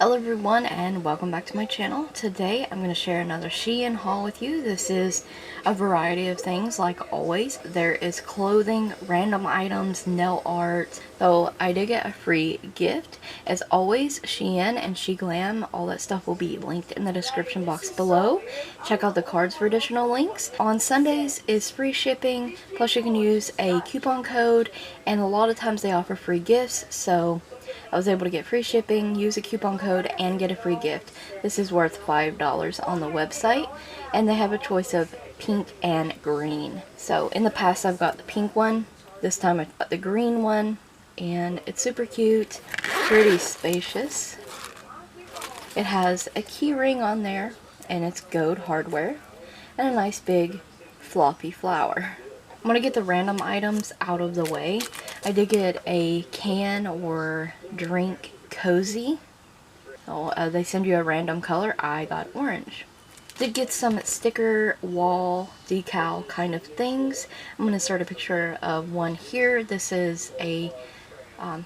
Hello everyone and welcome back to my channel. Today I'm going to share another Shein haul with you. This is a variety of things like always. There is clothing, random items, nail art. So I did get a free gift. As always, Shein and SheGlam, all that stuff will be linked in the description box below. Check out the cards for additional links. On Sundays is free shipping, plus you can use a coupon code, and a lot of times they offer free gifts, so I was able to get free shipping, use a coupon code, and get a free gift. This is worth $5 on the website, and they have a choice of pink and green. So in the past I've got the pink one, this time I got the green one, and it's super cute, pretty spacious. It has a key ring on there, and it's gold hardware, and a nice big floppy flower. I'm going to get the random items out of the way. I did get a can or drink cozy. So, they send you a random color. I got orange. Did get some sticker wall decal kind of things. I'm going to start a picture of one here. This is a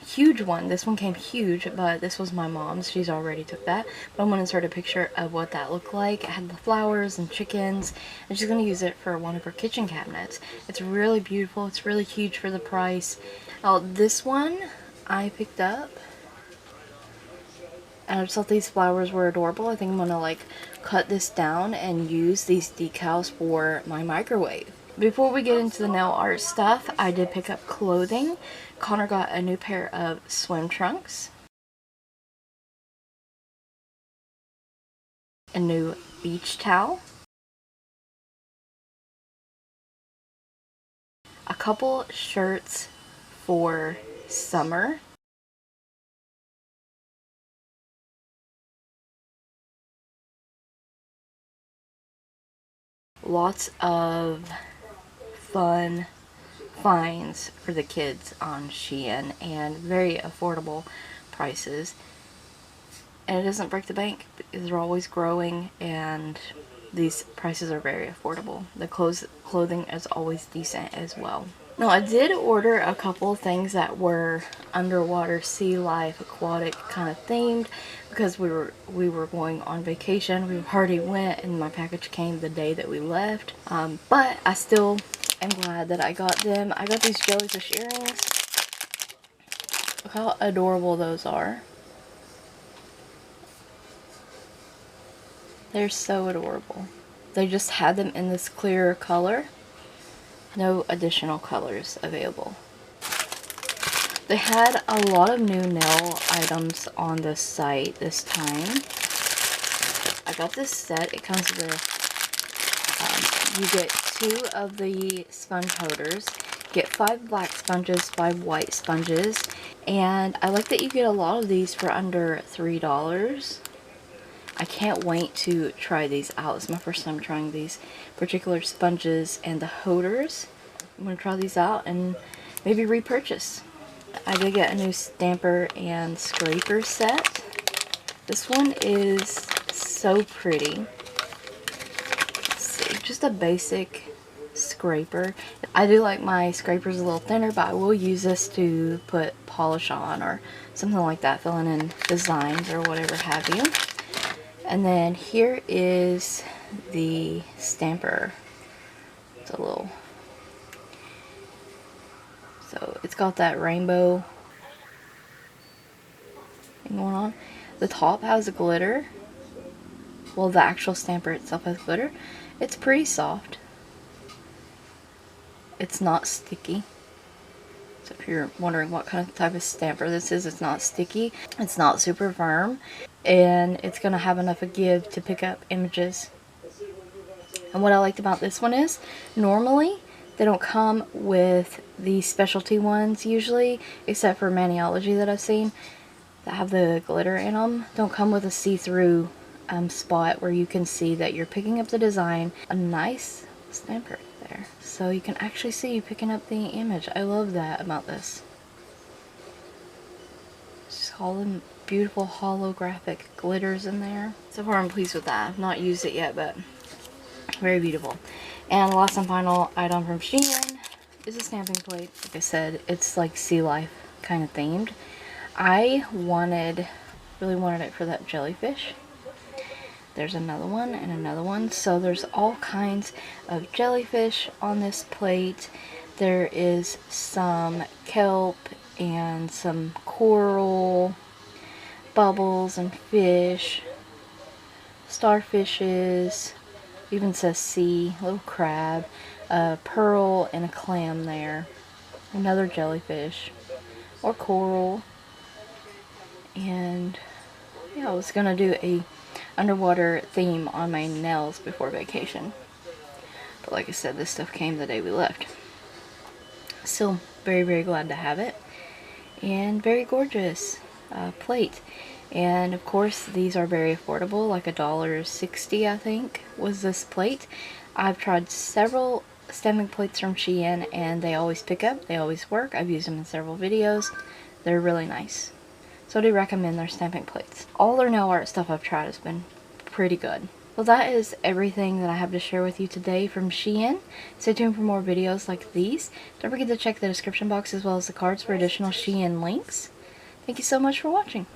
huge one. This one came huge, but this was my mom's. She's already took that. But I'm going to insert a picture of what that looked like. It had the flowers and chickens, and she's going to use it for one of her kitchen cabinets. It's really beautiful. It's really huge for the price. Now, this one I picked up, and I just thought these flowers were adorable. I think I'm going to like cut this down and use these decals for my microwave. Before we get into the nail art stuff, I did pick up clothing. Connor got a new pair of swim trunks, a new beach towel, a couple shirts for summer, lots of fun finds for the kids on Shein, and very affordable prices, and it doesn't break the bank because they're always growing, and these prices are very affordable. The clothing is always decent as well. Now, I did order a couple of things that were underwater, sea life, aquatic kind of themed, because we were going on vacation. We already went, and my package came the day that we left. But I still am glad that I got them. I got these jellyfish earrings. Look how adorable those are. They're so adorable. They just had them in this clear color. No additional colors available. They had a lot of new nail items on the site this time. I got this set. It comes with, you get 2 of the sponge holders. Get 5 black sponges, 5 white sponges. And I like that you get a lot of these for under $3. I can't wait to try these out. It's my first time trying these particular sponges and the holders. I'm going to try these out and maybe repurchase. I did get a new stamper and scraper set. This one is so pretty. Let's see, just a basic scraper. I do like my scrapers a little thinner, but I will use this to put polish on or something like that, filling in designs or whatever have you. And then here is the stamper. It's a little, so it's got that rainbow thing going on. The top has a glitter. Well, the actual stamper itself has glitter. It's pretty soft. It's not sticky. So if you're wondering what kind of type of stamper this is, it's not sticky. It's not super firm. And it's going to have enough of give to pick up images. And what I liked about this one is, normally they don't come with the specialty ones usually, except for Maniology that I've seen that have the glitter in them. Don't come with a see-through spot where you can see that you're picking up the design. A nice stamper there, so you can actually see you picking up the image. I love that about this. Just all the beautiful holographic glitters in there. So far I'm pleased with that. I've not used it yet, but very beautiful. And the last and final item from Shein is a stamping plate. Like I said, it's like sea life kind of themed. I wanted Really wanted it for that jellyfish. There's another one and another one. So there's all kinds of jellyfish on this plate. There is some kelp and some coral, bubbles and fish, starfishes, even says sea, little crab, a pearl and a clam there, another jellyfish or coral. And yeah, I was gonna do a underwater theme on my nails before vacation, but like I said, this stuff came the day we left. Still very glad to have it, and very gorgeous plate. And of course these are very affordable, like $1.60 I think was this plate. I've tried several stamping plates from Shein and they always pick up, they always work. I've used them in several videos. They're really nice. So I do recommend their stamping plates. All their nail art stuff I've tried has been pretty good. Well, that is everything that I have to share with you today from Shein. Stay tuned for more videos like these. Don't forget to check the description box as well as the cards for additional Shein links. Thank you so much for watching.